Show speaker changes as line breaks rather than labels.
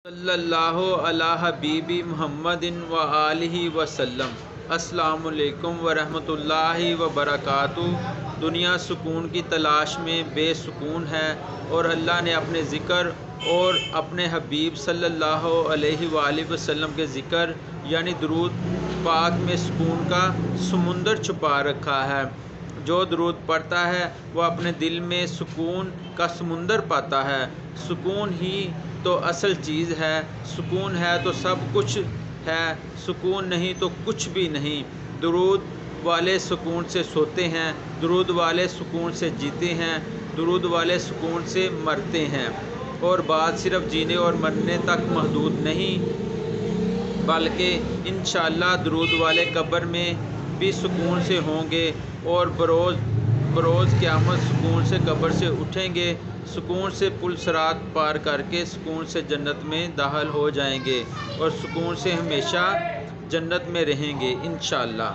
صلی اللہ علی حبیبی محمد و آلہ وسلم۔ السلام علیکم ورحمۃ اللہ وبرکاتہ۔ دنیا سکون کی تلاش میں بے سکون ہے، اور اللہ نے اپنے ذکر اور اپنے حبیب صلی اللہ علیہ وآلہ وسلم کے ذکر یعنی درود پاک میں سکون کا سمندر چھپا رکھا ہے۔ جو درود پڑھتا ہے وہ اپنے دل میں سکون کا سمندر پاتا ہے۔ سکون ہی تو اصل چیز ہے۔ سکون ہے تو سب کچھ ہے، سکون نہیں تو کچھ بھی نہیں۔ درود والے سکون سے سوتے ہیں، درود والے سکون سے جیتے ہیں، درود والے سکون سے مرتے ہیں۔ اور بات صرف جینے اور مرنے تک محدود نہیں، بلکہ انشاءاللہ درود والے قبر میں بھی سکون سے ہوں گے، اور بروز قیامت سکون سے قبر سے اٹھیں گے، سکون سے پل صراط پار کر کے سکون سے جنت میں داخل ہو جائیں گے، اور سکون سے ہمیشہ جنت میں رہیں گے انشاءاللہ۔